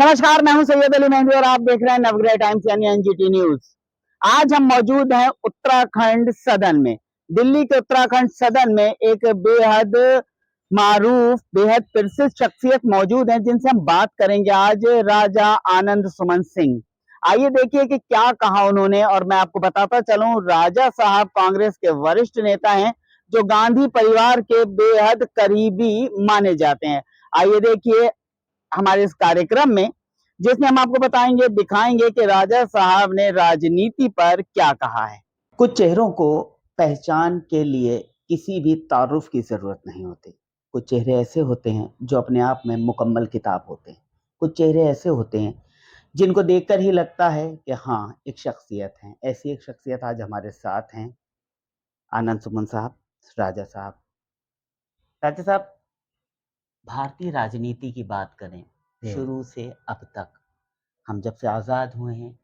नमस्कार, मैं हूं सैयद अली मेहंदी और आप देख रहे हैं नवग्रह टाइम्स यानी एनजीटी न्यूज। आज हम मौजूद हैं उत्तराखंड सदन में। दिल्ली के उत्तराखंड सदन में एक बेहद मारूफ, बेहद प्रसिद्ध शख्सियत मौजूद हैं जिनसे हम बात करेंगे आज, राजा आनंद सुमन सिंह। आइए देखिए कि क्या कहा उन्होंने। और मैं आपको बताता चलूं, राजा साहब कांग्रेस के वरिष्ठ नेता हैं जो गांधी परिवार के बेहद करीबी माने जाते हैं। आइए देखिए हमारे इस कार्यक्रम में, जिसमें हम आपको बताएंगे, दिखाएंगे कि राजा साहब ने राजनीति पर क्या कहा है। कुछ चेहरों को पहचान के लिए किसी भी तारुफ की जरूरत नहीं होती। कुछ चेहरे ऐसे होते हैं जो अपने आप में मुकम्मल किताब होते हैं। कुछ चेहरे ऐसे होते हैं जिनको देखकर ही लगता है कि हाँ, एक शख्सियत है। ऐसी एक शख्सियत आज हमारे साथ हैं, आनंद सुमन साहब, राजा साहब। राजा साहब, भारतीय राजनीति की बात करें, शुरू से अब तक, हम जब से आज़ाद हुए हैं,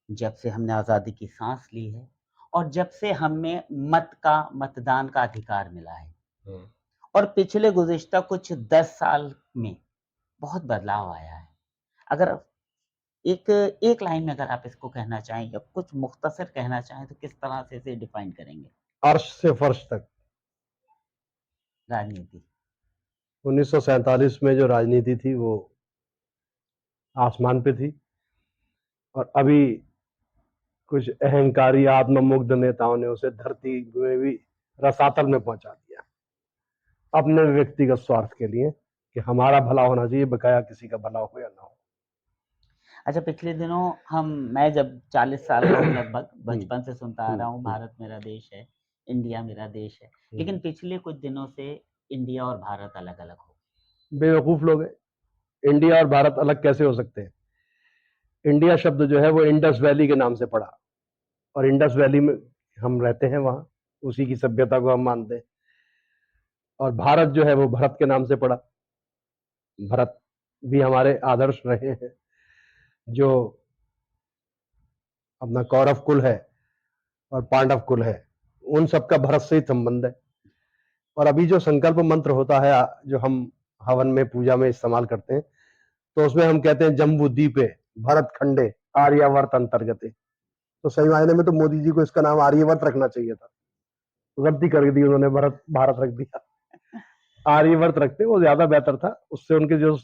जब से हमने आज़ादी की सांस ली है और जब से हमें मतदान का अधिकार मिला है, और पिछले गुज़िश्ता कुछ 10 साल में बहुत बदलाव आया है। अगर एक लाइन में अगर आप इसको कहना चाहें या कुछ मुख्तसर कहना चाहें तो किस तरह से इसे डिफाइन करेंगे? अर्श से फर्श तक राजनीति 1947 में जो राजनीति थी वो आसमान पे थी, और अभी कुछ अहंकारी आत्ममुग्ध नेताओं ने उसे धरती में भी रसातल में पहुंचा दिया, अपने व्यक्तिगत स्वार्थ के लिए कि हमारा भला होना चाहिए, बकाया किसी का भला हो या ना हो। अच्छा, पिछले दिनों मैं जब 40 साल का हूँ लगभग, बचपन से सुनता आ रहा हूँ भारत मेरा देश है, इंडिया मेरा देश है, लेकिन पिछले कुछ दिनों से इंडिया और भारत अलग-अलग हो गए। बेवकूफ लोग हैं। इंडिया और भारत अलग कैसे हो सकते हैं? इंडिया शब्द जो है वो इंडस वैली के नाम से पड़ा, और इंडस वैली में हम रहते हैं, वहां उसी की सभ्यता को हम मानते हैं। और भारत जो है वो भरत के नाम से पड़ा। भरत भी हमारे आदर्श रहे हैं, जो अपना कौरव कुल है और पांडव कुल है, उन सबका भरत से ही संबंध है। और अभी जो संकल्प मंत्र होता है, जो हम हवन में पूजा में इस्तेमाल करते हैं, तो उसमें हम कहते हैं जम्बू द्वीपे भरत खंडे आर्यावर्त अंतर्गते। तो सही मायने में तो मोदी जी को इसका नाम आर्यवर्त रखना चाहिए था, गलती कर दी उन्होंने, भारत रख दिया। आर्यवर्त रखते वो ज्यादा बेहतर था, उससे उनके जो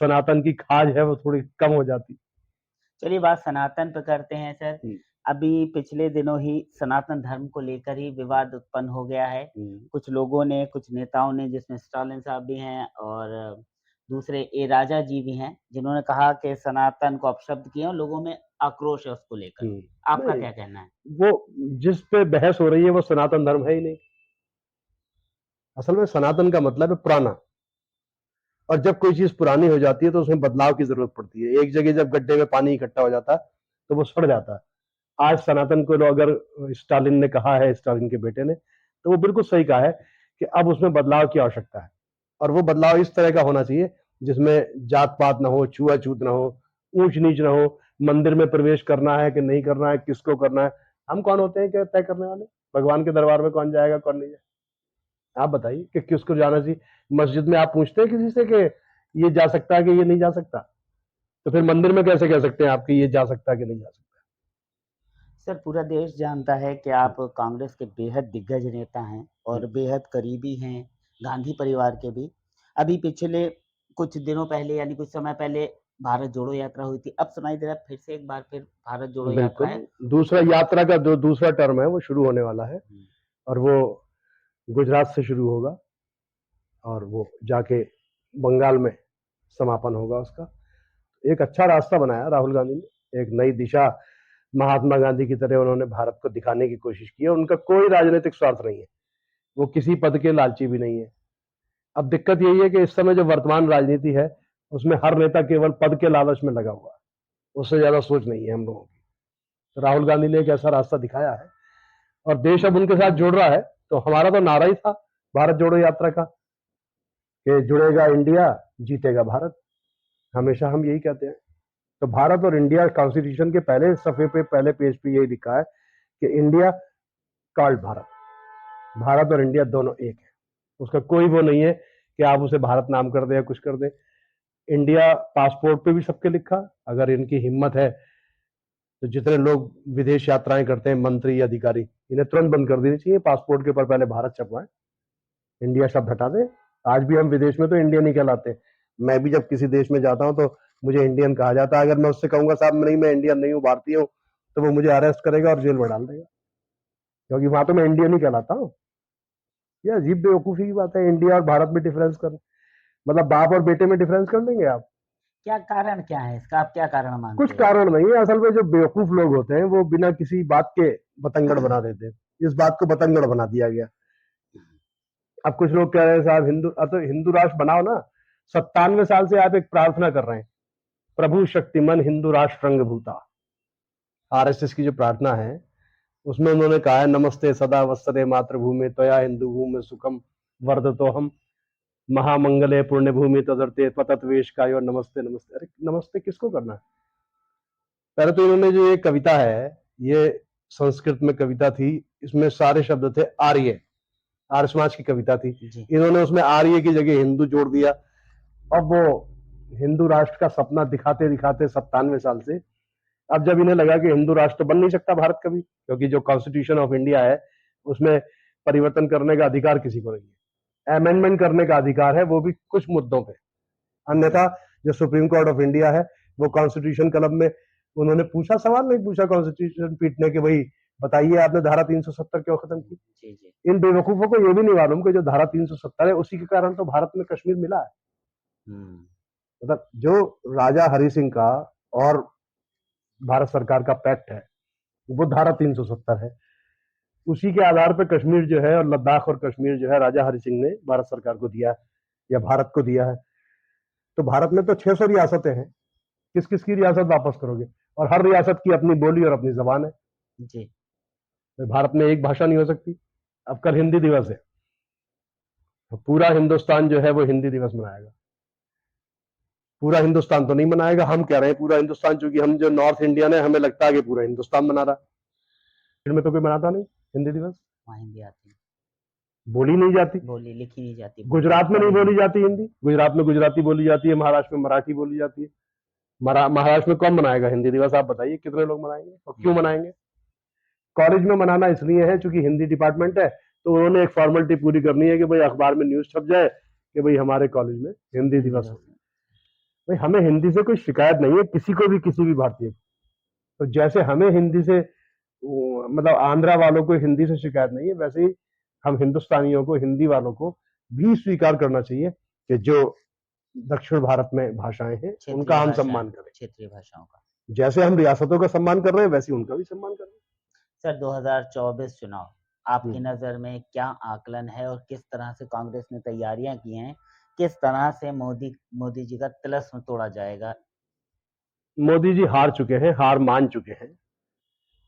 सनातन की खाज है वो थोड़ी कम हो जाती। चलिए बात सनातन पे करते हैं सर। अभी पिछले दिनों ही सनातन धर्म को लेकर ही विवाद उत्पन्न हो गया है। कुछ लोगों ने, कुछ नेताओं ने, जिसमें स्टालिन साहब भी हैं और दूसरे ए राजा जी भी हैं, जिन्होंने कहा कि सनातन को अपशब्द किया और लोगों में आक्रोश है उसको लेकर। आपका क्या कहना है? वो जिस पे बहस हो रही है वो सनातन धर्म है ही नहीं। असल में सनातन का मतलब है पुराना, और जब कोई चीज पुरानी हो जाती है तो उसमें बदलाव की जरूरत पड़ती है। एक जगह जब गड्ढे में पानी इकट्ठा हो जाता है तो वो सड़ जाता है। आज सनातन को अगर स्टालिन ने कहा है, स्टालिन के बेटे ने, तो वो बिल्कुल सही कहा है कि अब उसमें बदलाव की आवश्यकता है, और वो बदलाव इस तरह का होना चाहिए जिसमें जात पात ना हो, छुआछूत ना हो, ऊंच नीच ना हो। मंदिर में प्रवेश करना है कि नहीं करना है, किसको करना है, हम कौन होते हैं क्या तय करने वाले? भगवान के दरबार में कौन जाएगा, कौन नहीं जाएगा? आप बताइए कि किसको जाना चाहिए। मस्जिद में आप पूछते हैं किसी से कि ये जा सकता है कि ये नहीं जा सकता? तो फिर मंदिर में कैसे कह सकते हैं आपकी ये जा सकता है कि नहीं जा सकता? सर, पूरा देश जानता है कि आप कांग्रेस के बेहद दिग्गज नेता हैं और बेहद करीबी हैं गांधी परिवार के भी। अभी पिछले कुछ दिनों पहले, यानी कुछ समय पहले, भारत जोड़ो यात्रा हुई थी। अब सुनाई दे रहा है फिर से एक बार फिर भारत जोड़ो यात्रा है। दूसरा यात्रा का जो दूसरा टर्म है वो शुरू होने वाला है, और वो गुजरात से शुरू होगा और वो जाके बंगाल में समापन होगा उसका। एक अच्छा रास्ता बनाया राहुल गांधी ने, एक नई दिशा महात्मा गांधी की तरह उन्होंने भारत को दिखाने की कोशिश की है। उनका कोई राजनीतिक स्वार्थ नहीं है, वो किसी पद के लालची भी नहीं है। अब दिक्कत यही है कि इस समय जो वर्तमान राजनीति है उसमें हर नेता केवल पद के लालच में लगा हुआ है, उससे ज्यादा सोच नहीं है हम लोगों की। तो राहुल गांधी ने एक ऐसा रास्ता दिखाया है और देश अब उनके साथ जुड़ रहा है। तो हमारा तो नारा ही था भारत जोड़ो यात्रा का कि जुड़ेगा इंडिया, जीतेगा भारत। हमेशा हम यही कहते हैं। तो भारत और इंडिया, कॉन्स्टिट्यूशन के पहले सफे पे, पहले पेज पे यही लिखा है कि इंडिया कॉल्ड भारत। भारत और इंडिया दोनों एक है, उसका कोई वो नहीं है कि आप उसे भारत नाम कर दे या कुछ कर दे। इंडिया पासपोर्ट पे भी सबके लिखा, अगर इनकी हिम्मत है तो जितने लोग विदेश यात्राएं करते हैं, मंत्री अधिकारी, इन्हें तुरंत बंद कर देनी चाहिए। पासपोर्ट के ऊपर पहले भारत छपवाएं, इंडिया शब्द हटा दें। आज भी हम विदेश में तो इंडियन ही कहलाते। मैं भी जब किसी देश में जाता हूं तो मुझे इंडियन कहा जाता है। अगर मैं उससे कहूंगा साहब नहीं मैं इंडियन नहीं हूँ, भारतीय हूँ, तो वो मुझे अरेस्ट करेगा और जेल में डाल देगा, क्योंकि वहां तो मैं इंडियन ही कहलाता हूँ। ये अजीब बेवकूफी की बात है, इंडिया और भारत में डिफरेंस कर, मतलब बाप और बेटे में डिफरेंस कर देंगे आप। क्या कारण क्या है इसका, आप क्या कारण मानते कुछ हैं? कारण नहीं है, असल में जो बेवकूफ लोग होते हैं वो बिना किसी बात के बतंगड़ बना देते हैं। इस बात को बतंगड़ बना दिया गया। अब कुछ लोग कह रहे हैं साहब हिंदू, अब तो हिंदू राष्ट्र बनाओ ना। 97 साल से आप एक प्रार्थना कर रहे हैं, प्रभु शक्तिमन हिंदू राष्ट्र रंग भूता। आरएसएस की जो प्रार्थना है उसमें उन्होंने कहा है नमस्ते सदा वत्सरे मातृभूमि त्वया हिंदू भूमि सुखम वर्धतो हम महामंगले पुण्य भूमि तदर्थे पतत वेश कायो नमस्ते नमस्ते। अरे नमस्ते किसको करना है? पहले तो इन्होंने जो ये कविता है, ये संस्कृत में कविता थी, इसमें सारे शब्द थे आर्य, आर्य समाज की कविता थी। जी। इन्होंने उसमें आर्य की जगह हिंदू जोड़ दिया। अब वो हिंदू राष्ट्र का सपना दिखाते दिखाते 97 साल से, अब जब इन्हें लगा कि हिंदू राष्ट्र बन नहीं सकता भारत कभी, क्योंकि जो कॉन्स्टिट्यूशन ऑफ इंडिया है उसमें परिवर्तन करने का अधिकार किसी को नहीं है, अमेंडमेंट करने का अधिकार है, वो भी कुछ मुद्दों पे। अन्यथा जो सुप्रीम कोर्ट ऑफ इंडिया है वो कॉन्स्टिट्यूशन क्लब में उन्होंने पूछा, सवाल नहीं पूछा कॉन्स्टिट्यूशन पीठ ने कि भाई बताइए आपने धारा 370 क्यों खत्म की। जी जी। इन बेवकूफों को ये भी नहीं मालूम कि जो धारा 370 है उसी के कारण तो भारत में कश्मीर मिला है। मतलब जो राजा हरि सिंह का और भारत सरकार का पैक्ट है वो धारा 370 है, उसी के आधार पर कश्मीर जो है और लद्दाख और कश्मीर जो है राजा हरि सिंह ने भारत सरकार को दिया है या भारत को दिया है। तो भारत में तो 600 रियासतें हैं, किस किस की रियासत वापस करोगे? और हर रियासत की अपनी बोली और अपनी जबान है जी। तो भारत में एक भाषा नहीं हो सकती। अब कल हिंदी दिवस है तो पूरा हिंदुस्तान जो है वो हिंदी दिवस मनाएगा। पूरा हिंदुस्तान तो नहीं मनाएगा, हम कह रहे हैं पूरा हिंदुस्तान, चूंकि हम जो नॉर्थ इंडियन है हमें लगता है कि पूरा हिंदुस्तान मना रहा है। में तो कोई मनाता नहीं हिंदी दिवस, वहाँ हिंदी आती है, बोली नहीं जाती, बोली लिखी नहीं जाती। गुजरात में नहीं बोली जाती हिंदी, गुजरात में गुजराती बोली जाती है, महाराष्ट्र में मराठी बोली जाती है। महाराष्ट्र में कौन मनाएगा हिंदी दिवस? आप बताइए कितने लोग मनाएंगे और क्यों मनाएंगे? कॉलेज में मनाना इसलिए है चूंकि हिंदी डिपार्टमेंट है तो उन्होंने एक फॉर्मेलिटी पूरी करनी है कि भाई अखबार में न्यूज छप जाए कि भाई हमारे कॉलेज में हिंदी दिवस हो। भाई हमें हिंदी से कोई शिकायत नहीं है, किसी को भी, किसी भी भारतीय को। तो जैसे हमें हिंदी से मतलब आंध्रा वालों को हिंदी से शिकायत नहीं है, वैसे ही हम हिंदुस्तानियों को, हिंदी वालों को भी स्वीकार करना चाहिए कि जो दक्षिण भारत में भाषाएं हैं उनका हम सम्मान करें, क्षेत्रीय भाषाओं का। जैसे हम रियासतों का सम्मान कर रहे हैं वैसे उनका भी सम्मान करें। सर 2024 चुनाव आपकी नजर में क्या आकलन है और किस तरह से कांग्रेस ने तैयारियां की हैं, किस तरह से मोदी जी का तिलिस्म तोड़ा जाएगा? मोदी जी हार चुके हैं, हार मान चुके हैं,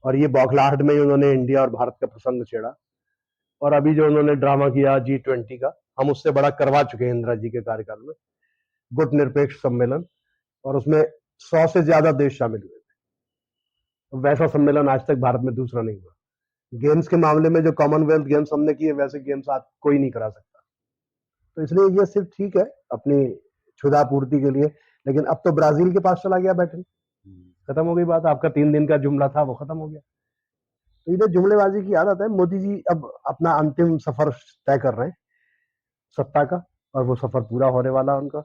और ये बौखलाहट में ही उन्होंने इंडिया और भारत का प्रसंग छेड़ा। और अभी जो उन्होंने ड्रामा किया G20 का, हम उससे बड़ा करवा चुके हैं इंदिरा जी के कार्यकाल में, गुट निरपेक्ष सम्मेलन, और उसमें 100 से ज्यादा देश शामिल हुए थे। वैसा सम्मेलन आज तक भारत में दूसरा नहीं हुआ। गेम्स के मामले में जो कॉमनवेल्थ गेम्स हमने किए वैसे गेम्स आज कोई नहीं करा सकता। तो इसलिए ये सिर्फ ठीक है अपनी क्षुधा पूर्ति के लिए, लेकिन अब तो ब्राजील के पास चला गया बैठने, खत्म हो गई बात। आपका 3 दिन का जुमला था वो खत्म हो गया। तो इन्हें जुमलेबाजी की आदत है। मोदी जी अब अपना अंतिम सफर तय कर रहे हैं सत्ता का, और वो सफर पूरा होने वाला है उनका।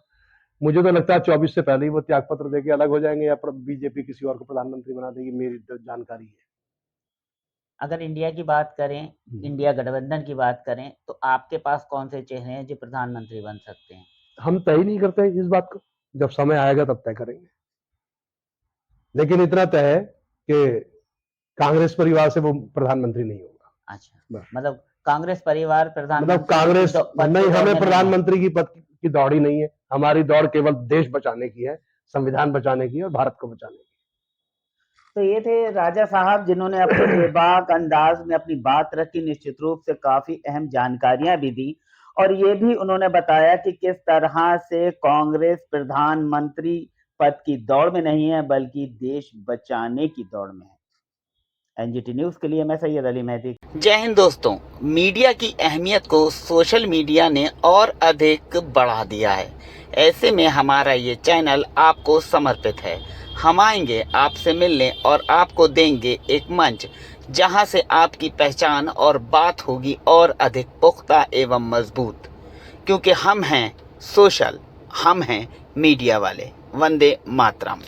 मुझे तो लगता है 24 से पहले ही वो त्याग पत्र देके अलग हो जाएंगे, या बीजेपी किसी और को प्रधानमंत्री बना देगी, मेरी तो जानकारी है। अगर इंडिया की बात करें, इंडिया गठबंधन की बात करें, तो आपके पास कौन से चेहरे हैं जो प्रधानमंत्री बन सकते हैं? हम तय ही नहीं करते इस बात को, जब समय आएगा तब तय करेंगे। लेकिन इतना तय है कि कांग्रेस परिवार से वो प्रधानमंत्री नहीं होगा। अच्छा, मतलब कांग्रेस परिवार प्रधानमंत्री, मतलब कांग्रेस नहीं, हमें प्रधानमंत्री की पद की दौड़ ही नहीं है। हमारी दौड़ केवल देश बचाने की है, संविधान बचाने की और भारत को बचाने की। तो ये थे राजा साहब जिन्होंने अपने बेबाक अंदाज में अपनी बात रखी, निश्चित रूप से काफी अहम जानकारियां भी दी, और ये भी उन्होंने बताया कि किस तरह से कांग्रेस प्रधानमंत्री पद की दौड़ में नहीं है बल्कि देश बचाने की दौड़ में है। एनजीटी न्यूज़ के लिए मैं सैयद अली मेहदी। जय हिंद दोस्तों, मीडिया की अहमियत को सोशल मीडिया ने और अधिक बढ़ा दिया है। ऐसे में हमारा ये चैनल आपको समर्पित है। हम आएंगे आपसे मिलने और आपको देंगे एक मंच जहां से आपकी पहचान और बात होगी और अधिक पुख्ता एवं मजबूत, क्योंकि हम हैं सोशल, हम हैं मीडिया वाले। वंदे मातरम।